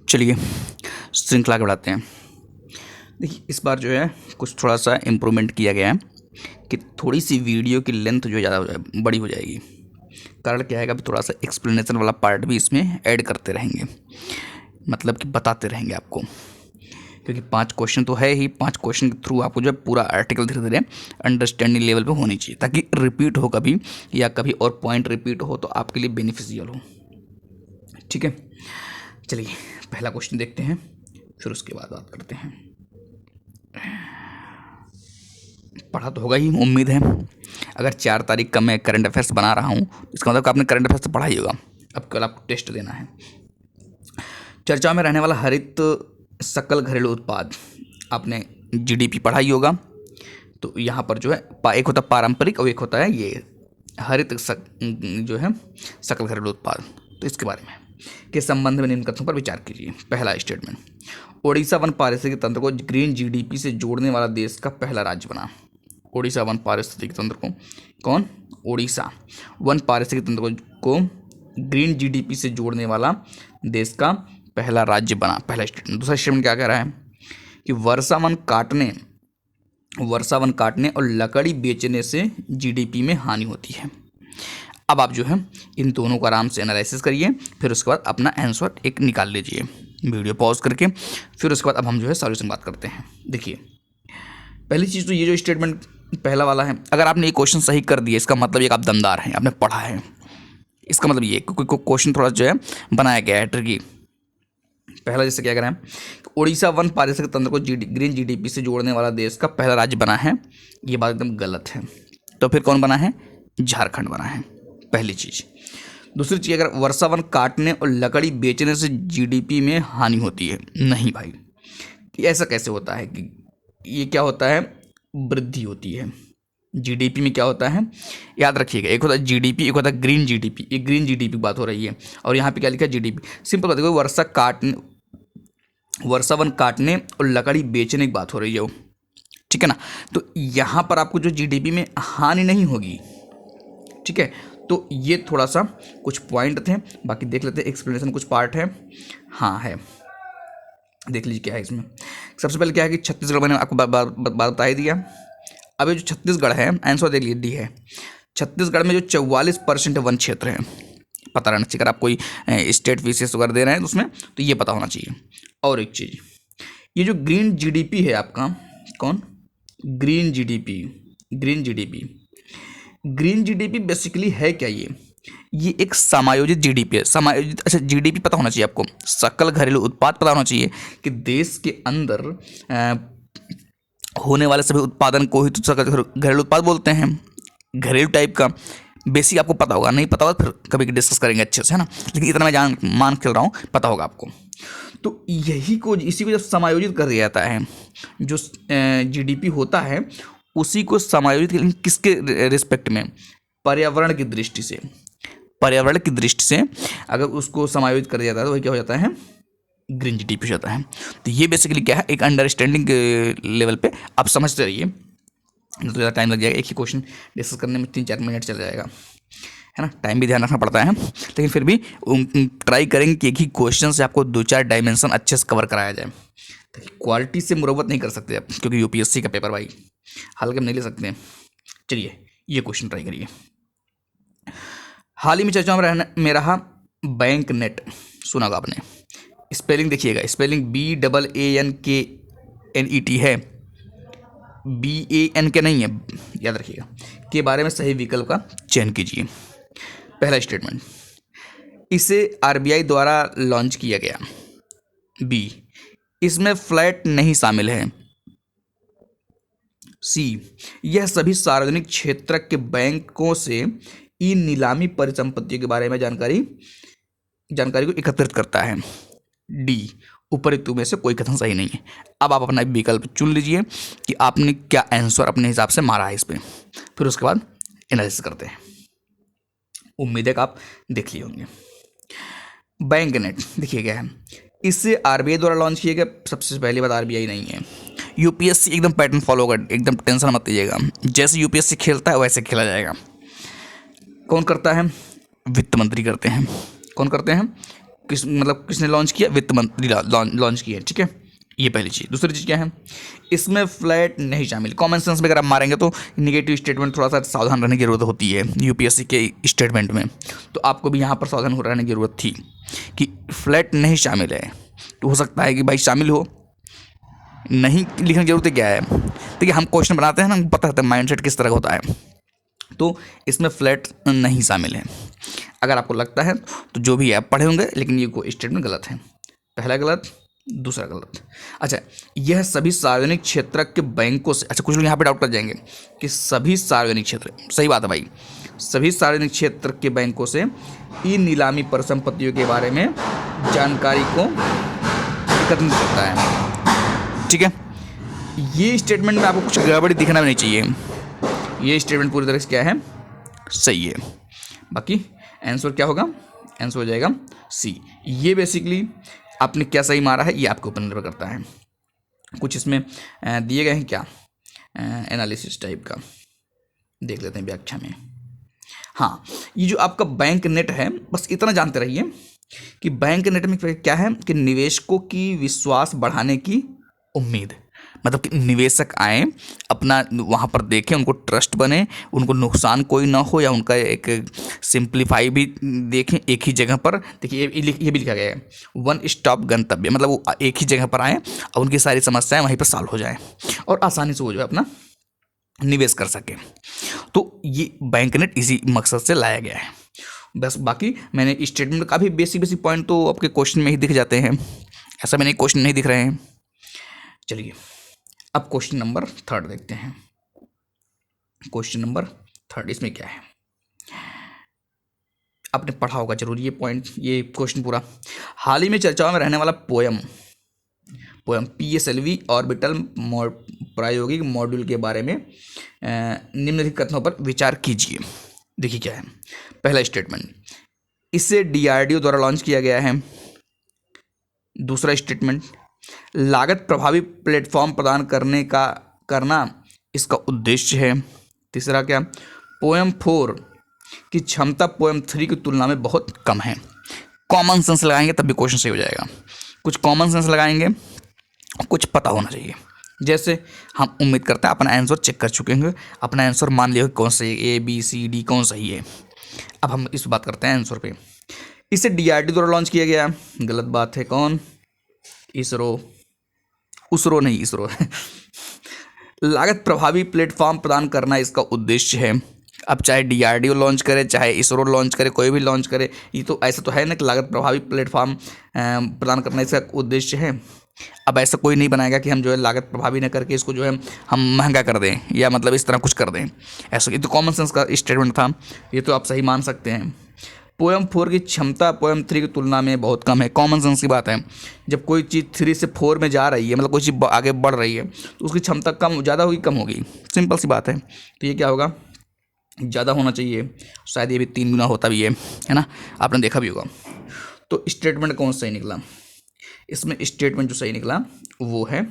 चलिए श्रृंखला के बढ़ाते हैं। देखिए इस बार जो है कुछ थोड़ा सा इम्प्रूवमेंट किया गया है कि थोड़ी सी वीडियो की लेंथ जो ज़्यादा बड़ी हो जाएगी। कारण क्या है कि अभी थोड़ा सा एक्सप्लेनेशन वाला पार्ट भी इसमें ऐड करते रहेंगे, मतलब कि बताते रहेंगे आपको, क्योंकि 5 क्वेश्चन तो है ही। 5 क्वेश्चन के थ्रू आपको जो है पूरा आर्टिकल धीरे धीरे अंडरस्टैंडिंग लेवल पे होनी चाहिए, ताकि रिपीट हो कभी या कभी और पॉइंट रिपीट हो तो आपके लिए बेनिफिशियल हो। ठीक है, चलिए पहला क्वेश्चन देखते हैं, फिर उसके बाद बात करते हैं। पढ़ा तो होगा ही, उम्मीद है। अगर 4 तारीख का मैं करंट अफेयर्स बना रहा हूँ, इसका मतलब आपने करंट अफेयर्स तो पढ़ा ही होगा। अब कल आपको टेस्ट देना है। चर्चा में रहने वाला हरित सकल घरेलू उत्पाद, आपने जीडीपी पढ़ा ही होगा। तो यहाँ पर जो है एक होता है पारंपरिक और एक होता है ये हरित जो है सकल घरेलू उत्पाद। तो इसके बारे में के संबंध में निम्न कथनों पर विचार कीजिए। पहला स्टेटमेंट, ओडिशा वन पारिस्थितिक तंत्र को ग्रीन जीडीपी से जोड़ने वाला देश का पहला राज्य बना। ओडिशा वन पारिस्थितिक तंत्र को कौन? ओडिशा वन पारिस्थितिक तंत्र को ग्रीन जीडीपी से जोड़ने वाला देश का पहला राज्य बना। पहला स्टेटमेंट। दूसरा स्टेटमेंट क्या कह रहा है कि वर्षा वन काटने और लकड़ी बेचने से जीडीपी में हानि होती है। अब आप जो है इन दोनों को आराम से एनालिसिस करिए, फिर उसके बाद अपना आंसर एक निकाल लीजिए वीडियो पॉज करके। फिर उसके बाद अब हम जो है सॉल्यूशन बात करते हैं। देखिए पहली चीज़ तो ये जो स्टेटमेंट पहला वाला है, अगर आपने ये क्वेश्चन सही कर दिया इसका मतलब ये आप दमदार हैं, आपने पढ़ा है। इसका मतलब ये क्योंकि क्वेश्चन थोड़ा जो है बनाया गया है ट्रिकी। पहला जैसे क्या करें, ओडिशा वन पारिस्थितिक तंत्र को ग्रीन जीडीपी से जोड़ने वाला देश का पहला राज्य बना है, ये बात एकदम गलत है। तो फिर कौन बना है? झारखंड बना है, पहली चीज़। दूसरी चीज़, अगर वर्षा वन काटने और लकड़ी बेचने से जीडीपी में हानि होती है, नहीं भाई, ऐसा कैसे होता है कि ये क्या होता है? वृद्धि होती है। जीडीपी में क्या होता है याद रखिएगा, एक होता है जीडीपी, एक होता है ग्रीन जीडीपी। ये ग्रीन जीडीपी की बात हो रही है और यहाँ पे क्या लिखा है? जीडीपी। सिंपल बात है, वर्षा वन काटने और लकड़ी बेचने की बात हो रही है वो, ठीक है ना। तो यहाँ पर आपको जो जीडीपी में हानि नहीं होगी, ठीक है। तो ये थोड़ा सा कुछ पॉइंट थे, बाकी देख लेते हैं एक्सप्लेनेशन कुछ पार्ट है। हाँ है, देख लीजिए क्या है इसमें। सबसे पहले क्या है कि छत्तीसगढ़, मैंने आपको बात बता ही दिया। अब ये जो छत्तीसगढ़ है, आंसर देख लीजिए डी है। छत्तीसगढ़ में जो 44% वन क्षेत्र है, पता रहना चाहिए। अगर आप कोई स्टेट विशेष वगैरह दे रहे हैं तो उसमें तो ये पता होना चाहिए। और एक चीज़, ये जो ग्रीन जीडीपी है आपका, कौन? Green GDP. Green GDP basically है क्या? ये एक समायोजित जीडीपी है। समायोजित, अच्छा जीडीपी पता होना चाहिए आपको, सकल घरेलू उत्पाद पता होना चाहिए कि देश के अंदर होने वाले सभी उत्पादन को ही तो सकल घरेलू उत्पाद बोलते हैं। घरेलू टाइप का बेसिक आपको पता होगा, नहीं पता होगा फिर कभी डिस्कस करेंगे अच्छे से, है ना। लेकिन इतना मैं मान खेल रहा हूँ, पता होगा आपको। तो इसी को जब समायोजित कर दिया जाता है, जो जीडीपी होता है उसी को समायोजित किसके रिस्पेक्ट में? पर्यावरण की दृष्टि से। पर्यावरण की दृष्टि से अगर उसको समायोजित कर दिया जाता है तो वही क्या हो जाता है? ग्रीन जीडीपी हो जाता है। तो ये बेसिकली क्या है, एक अंडरस्टैंडिंग लेवल पे आप समझते रहिए, तो ज़्यादा टाइम लग जाएगा। एक ही क्वेश्चन डिस्कस करने में 3-4 मिनट चल जाएगा, है ना। टाइम भी ध्यान रखना पड़ता है, लेकिन फिर भी ट्राई करेंगे कि एक ही क्वेश्चन से आपको 2-4 डायमेंशन अच्छे से कवर कराया जाए, ताकि क्वालिटी से मुरव्वत नहीं कर सकते आप, क्योंकि यूपीएससी का पेपर भाई हल्के में नहीं ले सकते हैं। चलिए ये क्वेश्चन ट्राई करिए। हाल ही में चर्चा में रहा बैंक नेट, सुना होगा आपने। स्पेलिंग देखिएगा, स्पेलिंग BANKNET है, BAN के नहीं है, याद रखिएगा। के बारे में सही विकल्प का चयन कीजिए। पहला स्टेटमेंट, इसे आरबीआई द्वारा लॉन्च किया गया। बी, इसमें फ्लैट नहीं शामिल है। सी, यह सभी सार्वजनिक क्षेत्र के बैंकों से ई नीलामी परिसंपत्तियों के बारे में जानकारी को एकत्रित करता है। डी, उपरोक्त में से कोई कथन सही नहीं है। अब आप अपना विकल्प चुन लीजिए कि आपने क्या आंसर अपने हिसाब से मारा है इस पर, फिर उसके बाद एनालिसिस करते हैं। उम्मीद है कि आप देख लिए होंगे। बैंक नेट देखिए क्या है, इससे आरबीआई द्वारा लॉन्च किया गया। सबसे पहली बात, आरबीआई नहीं है। यूपीएससी एकदम पैटर्न फॉलो कर, एकदम टेंशन मत लीजिएगा, जैसे यूपीएससी खेलता है वैसे खेला जाएगा। कौन करता है? वित्त मंत्री करते हैं। कौन करते हैं? किसने लॉन्च किया? वित्त मंत्री लॉन्च किया, ठीक है। ये पहली चीज़। दूसरी चीज़ क्या है, इसमें फ्लैट नहीं शामिल। कॉमन सेंस में अगर आप मारेंगे तो निगेटिव स्टेटमेंट थोड़ा सा सावधान रहने की जरूरत होती है यूपीएससी के स्टेटमेंट में, तो आपको भी यहाँ पर सावधान रहने की जरूरत थी कि फ्लैट नहीं शामिल है। तो हो सकता है कि भाई शामिल हो, नहीं लिखने की जरूरत क्या है। देखिए हम क्वेश्चन बनाते हैं ना, हमको पता रहता है माइंडसेट किस तरह का होता है, तो इसमें फ्लैट नहीं शामिल है। अगर आपको लगता है तो जो भी आप पढ़े होंगे, लेकिन ये कोई स्टेटमेंट गलत है। पहला गलत, दूसरा गलत। अच्छा, यह सभी सार्वजनिक क्षेत्र के बैंकों से, अच्छा कुछ लोग यहाँ पे डाउट कर जाएंगे कि सभी सार्वजनिक क्षेत्र, सही बात है भाई, सभी सार्वजनिक क्षेत्र के बैंकों से ई नीलामी परिसंपत्तियों के बारे में जानकारी को एकत्रित करता है, ठीक है। ये स्टेटमेंट में आपको कुछ गड़बड़ी दिखना भी नहीं चाहिए। ये स्टेटमेंट पूरी तरह से क्या है, सही है। बाकी आंसर क्या होगा, आंसर हो जाएगा सी। ये बेसिकली आपने क्या सही मारा है ये आपके ऊपर निर्भर करता है। कुछ इसमें दिए गए हैं क्या एनालिसिस टाइप का, देख लेते हैं व्याख्या में। हाँ, ये जो आपका बैंक नेट है, बस इतना जानते रहिए कि बैंक नेट में क्या है कि निवेशकों की विश्वास बढ़ाने की उम्मीद, मतलब कि निवेशक आए अपना वहाँ पर देखें, उनको ट्रस्ट बने, उनको नुकसान कोई ना हो, या उनका एक सिंप्लीफाई भी देखें एक ही जगह पर। देखिए ये भी लिखा गया है वन स्टॉप गंतव्य, मतलब वो एक ही जगह पर आए और उनकी सारी समस्याएं वहीं पर सॉल्व हो जाएं और आसानी से वो जो है अपना निवेश कर सके। तो ये बैंक नेट इसी मकसद से लाया गया है। बस बाकी मैंने स्टेटमेंट काफ़ी बेसिक पॉइंट तो आपके क्वेश्चन में ही दिख जाते हैं, ऐसा मैंने क्वेश्चन नहीं दिख रहे हैं। चलिए अब क्वेश्चन नंबर 3 देखते हैं। क्वेश्चन नंबर 3 इसमें क्या है, आपने पढ़ा होगा जरूर ये पॉइंट, ये क्वेश्चन पूरा। हाल ही में चर्चाओं में रहने वाला पोयम PSLV ऑर्बिटल प्रायोगिक मॉड्यूल के बारे में निम्नलिखित कथनों पर विचार कीजिए। देखिए क्या है, पहला स्टेटमेंट, इसे DRDO द्वारा लॉन्च किया गया है। दूसरा स्टेटमेंट, लागत प्रभावी प्लेटफॉर्म प्रदान करना इसका उद्देश्य है। तीसरा क्या, पोयम 4 की क्षमता पोयम 3 की तुलना में बहुत कम है। कॉमन सेंस लगाएंगे तब भी क्वेश्चन सही हो जाएगा। कुछ कॉमन सेंस लगाएंगे, कुछ पता होना चाहिए। जैसे हम उम्मीद करते हैं अपना आंसर चेक कर चुके हैं, अपना आंसर मान लिया कौन सही है, ABCD कौन सही है। अब हम इस बात करते हैं आंसर पे। इसे DRDO द्वारा लॉन्च किया गया, गलत बात है। कौन, उसरो नहीं, इसरो है। लागत प्रभावी प्लेटफॉर्म प्रदान करना इसका उद्देश्य है। अब चाहे DRDO लॉन्च करे, चाहे इसरो लॉन्च करे, कोई भी लॉन्च करे, ये तो ऐसा तो है ना कि लागत प्रभावी प्लेटफॉर्म प्रदान करना इसका उद्देश्य है। अब ऐसा कोई नहीं बनाएगा कि हम जो है लागत प्रभावी न करके इसको जो है हम महंगा कर दें, या मतलब इस तरह कुछ कर दें। ऐसा ये तो कॉमन सेंस का स्टेटमेंट था, ये तो आप सही मान सकते हैं। पोयम 4 की क्षमता पोयम 3 की तुलना में बहुत कम है, कॉमन सेंस की बात है। जब कोई चीज़ 3 से 4 में जा रही है, मतलब कोई चीज़ आगे बढ़ रही है, तो उसकी क्षमता कम ज़्यादा होगी, कम होगी, सिंपल सी बात है। तो ये क्या होगा, ज़्यादा होना चाहिए। शायद ये भी 3 गुना होता भी है ना, आपने देखा भी होगा। तो स्टेटमेंट कौन सही निकला, इसमें स्टेटमेंट जो सही निकला वो है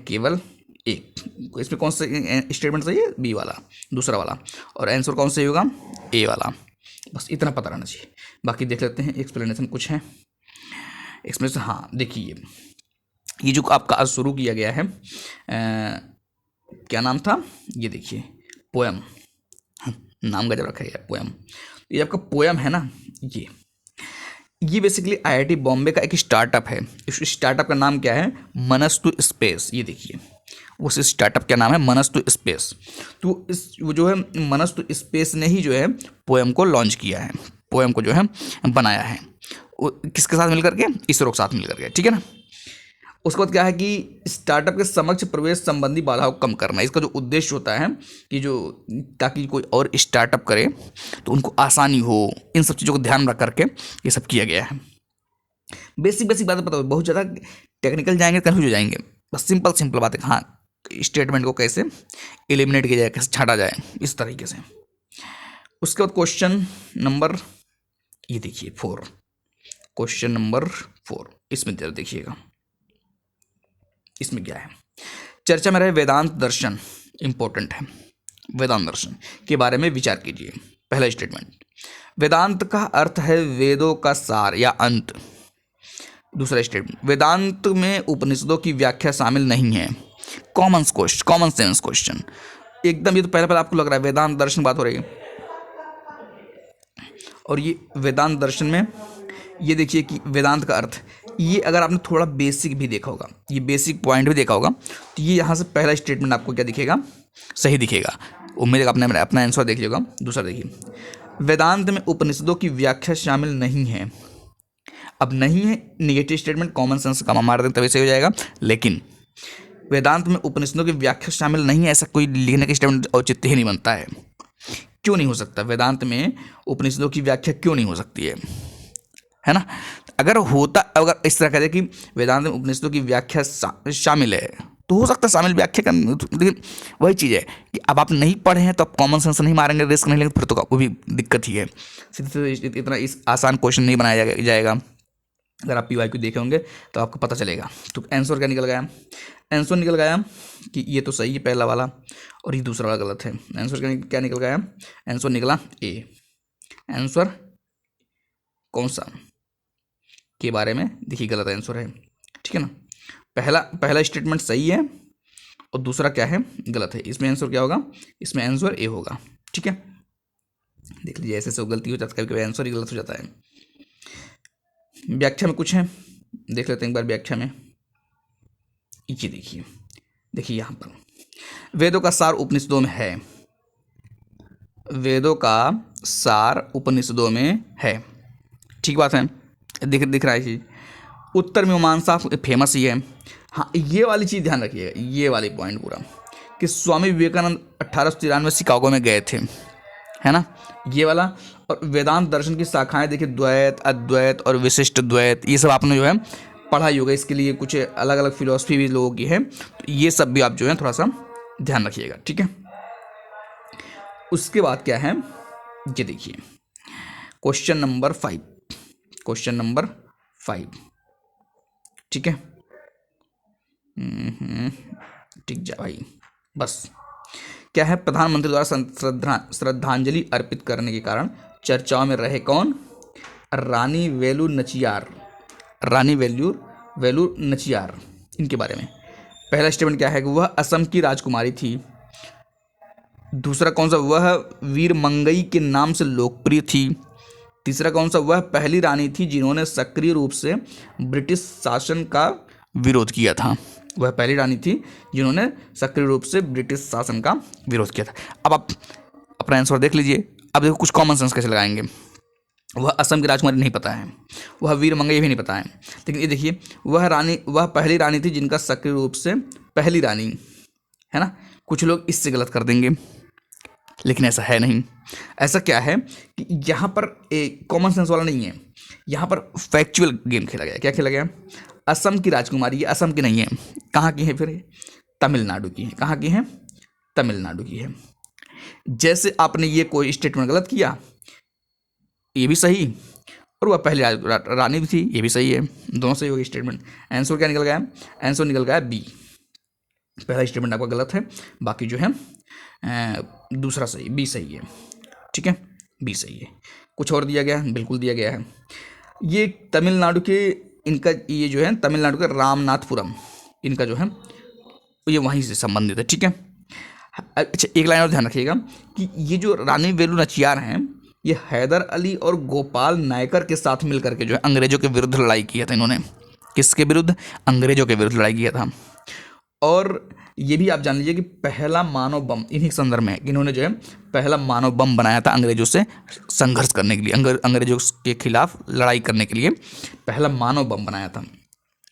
केवल एक। इसमें कौन सा स्टेटमेंट सही है, बी वाला, दूसरा वाला। और आंसर कौन सही होगा, ए वाला। बस इतना पता रहना चाहिए। बाकी देख लेते हैं एक्सप्लेनेशन कुछ है एक्सप्लेनेशन। हाँ देखिए, ये जो आपका आज शुरू किया गया है क्या नाम था, ये देखिए पोयम, नाम गजब रखा गया पोयम। ये आपका पोयम है ना, ये बेसिकली IIT बॉम्बे का एक स्टार्टअप है। इस स्टार्टअप का नाम क्या है, मनस्तु स्पेस। ये देखिए उस स्टार्टअप का नाम है मनस्तु स्पेस। तो इस वो जो है मनस्तु स्पेस ने ही जो है पोयम को लॉन्च किया है, पोयम को जो है बनाया है। किसके साथ मिलकर के, इसरो के साथ मिलकर के, ठीक है ना। उसके बाद क्या है कि स्टार्टअप के समक्ष प्रवेश संबंधी बाधाओं को कम करना, इसका जो उद्देश्य होता है कि जो ताकि कोई और स्टार्टअप करे तो उनको आसानी हो, इन सब चीज़ों को ध्यान में रख करके ये सब किया गया है। बेसिक बातें पता हो, बहुत ज़्यादा टेक्निकल जाएंगे कन्फ्यूज हो जाएंगे। बस सिंपल बात है, हाँ स्टेटमेंट को कैसे एलिमिनेट किया जाए, कैसे छाटा जाए, इस तरीके से। उसके बाद क्वेश्चन नंबर, ये देखिए 4, क्वेश्चन नंबर 4, इसमें जरा देखिएगा, इसमें क्या है, चर्चा में रहे वेदांत दर्शन, इंपॉर्टेंट है। वेदांत दर्शन के बारे में विचार कीजिए। पहला स्टेटमेंट, वेदांत का अर्थ है वेदों का सार या अंत। दूसरा स्टेटमेंट, वेदांत में उपनिषदों की व्याख्या शामिल नहीं है। कॉमन सेंस क्वेश्चन एकदम। ये तो पहले आपको लग रहा है वेदांत दर्शन बात हो रही है, और ये वेदांत दर्शन में ये देखिए कि वेदांत का अर्थ, ये अगर आपने थोड़ा बेसिक भी देखा होगा, ये बेसिक पॉइंट भी देखा होगा, तो ये यहाँ से पहला स्टेटमेंट आपको क्या दिखेगा, सही दिखेगा। उम्मीद है आपने अपना आंसर देख लिया होगा। दूसरा देखिए, वेदांत में उपनिषदों की व्याख्या शामिल नहीं है। अब नहीं है निगेटिव स्टेटमेंट, कॉमन सेंस का मार दें तभी सही हो जाएगा। लेकिन वेदांत में उपनिषदों की व्याख्या शामिल नहीं है, ऐसा कोई लिखने का स्टेटमेंट औचित्य ही नहीं बनता है। क्यों नहीं हो सकता? वेदांत में उपनिषदों की व्याख्या क्यों नहीं हो सकती है ना? अगर इस तरह कहते कि वेदांत में उपनिषदों की व्याख्या शामिल है, तो हो सकता है शामिल व्याख्या का, लेकिन वही चीज़ है कि अब आप नहीं पढ़े हैं तो आप कॉमन सेंस नहीं मारेंगे, रिस्क नहीं लेंगे, फिर तो आपको भी दिक्कत ही है। सीधे इतना इस आसान क्वेश्चन नहीं बनाया जाएगा। अगर आप PYQ देखे होंगे तो आपको पता चलेगा। तो आंसर क्या निकल गया? आंसर निकल गया कि ये तो सही है पहला वाला, और ये दूसरा वाला गलत है। आंसर क्या निकल गया? आंसर निकला ए। आंसर कौन सा के बारे में देखिए गलत आंसर है, ठीक है ना। पहला स्टेटमेंट सही है और दूसरा क्या है, गलत है। इसमें आंसर क्या होगा? इसमें आंसर ए होगा, ठीक है। देख लीजिए ऐसे गलती हो जाता है, कभी आंसर ही गलत हो जाता है। व्याख्या में कुछ है, देख लेते हैं एक बार व्याख्या में। ये देखिए यहाँ पर वेदों का सार उपनिषदों में है। वेदों का सार उपनिषदों में है, ठीक बात है, दिख रहा है चीज। उत्तर मीमांसा फेमस ही है। हाँ, ये वाली चीज़ ध्यान रखिएगा, ये वाली पॉइंट पूरा कि स्वामी विवेकानंद 1893 शिकागो में गए थे, है ना, ये वाला। और वेदांत दर्शन की शाखाएं देखिए, द्वैत, अद्वैत और विशिष्ट द्वैत, ये सब आपने जो है पढ़ा ही होगा। इसके लिए कुछ अलग अलग फिलॉसफी भी लोगों की है, तो ये सब भी आप जो है थोड़ा सा ध्यान रखिएगा, ठीक है। उसके बाद क्या है, ये देखिए क्वेश्चन नंबर 5, ठीक है। ठीक जा भाई, बस क्या है, प्रधानमंत्री द्वारा श्रद्धांजलि अर्पित करने के कारण चर्चाओं में रहे कौन? रानी वेलु नचियार, इनके बारे में। पहला स्टेटमेंट क्या है कि वह असम की राजकुमारी थी। दूसरा कौन सा? वह वीर मंगई के नाम से लोकप्रिय थी। तीसरा कौन सा? वह पहली रानी थी जिन्होंने सक्रिय रूप से ब्रिटिश शासन का विरोध किया था। वह पहली रानी थी जिन्होंने सक्रिय रूप से ब्रिटिश शासन का विरोध किया था। अब आप अपना आंसर देख लीजिए। अब देखो कुछ कॉमन सेंस कैसे लगाएंगे। वह असम की राजकुमारी नहीं पता है, वह वीर मंगई भी नहीं पता है, लेकिन ये देखिए वह पहली रानी थी जिनका सक्रिय रूप से, पहली रानी, है ना। कुछ लोग इससे गलत कर देंगे, लेकिन ऐसा है नहीं। ऐसा क्या है कि यहाँ पर एक कॉमन सेंस वाला नहीं है, यहाँ पर फैक्चुअल गेम खेला गया। क्या खेला गया? असम की राजकुमारी, ये असम की नहीं है, कहाँ की है फिर? तमिलनाडु की है। कहाँ की है? तमिलनाडु की है। जैसे आपने ये कोई स्टेटमेंट गलत किया, ये भी सही, और वह पहली रानी भी थी, ये भी सही है, दोनों सही हो गए स्टेटमेंट। आंसर क्या निकल गया? आंसर निकल गया बी। पहला स्टेटमेंट आपका गलत है, बाकी जो है दूसरा सही, बी सही है, ठीक है, बी सही है। कुछ और दिया गया? बिल्कुल दिया गया है। ये तमिलनाडु के, इनका ये जो है तमिलनाडु का रामनाथपुरम, इनका जो है ये वहीं से संबंधित है, ठीक है। अच्छा, एक लाइन और ध्यान रखिएगा कि ये जो रानी वेलु नचियार हैं, ये हैदर अली और गोपाल नायकर के साथ मिलकर के जो है अंग्रेजों के विरुद्ध लड़ाई किया था इन्होंने। किसके विरुद्ध? अंग्रेजों के विरुद्ध लड़ाई किया था। और ये भी आप जान लीजिए कि पहला मानव बम इन्हीं संदर्भ में है कि इन्होंने जो है पहला मानव बम बनाया था अंग्रेजों से संघर्ष करने के लिए, अंग्रेजों के खिलाफ लड़ाई करने के लिए पहला मानव बम बनाया था।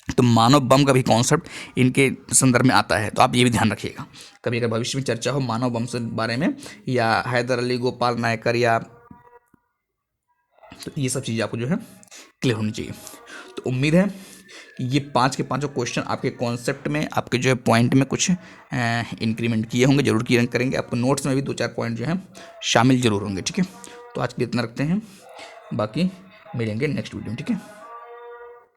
तो मानव बम का भी कॉन्सेप्ट इनके संदर्भ में आता है, तो आप ये भी ध्यान रखिएगा। कभी अगर भविष्य में चर्चा हो मानव बम से बारे में, या हैदर अली, गोपाल नायकर, या तो ये सब चीज़ें आपको जो है क्लियर होनी चाहिए। तो उम्मीद है ये 5 के 5 क्वेश्चन आपके कॉन्सेप्ट में, आपके जो है पॉइंट में कुछ इंक्रीमेंट किए होंगे, जरूर किए करेंगे। आपको नोट्स में भी 2-4 पॉइंट जो है शामिल जरूर होंगे, ठीक है। तो आज के लिए इतना रखते हैं, बाकी मिलेंगे नेक्स्ट वीडियो में, ठीक है।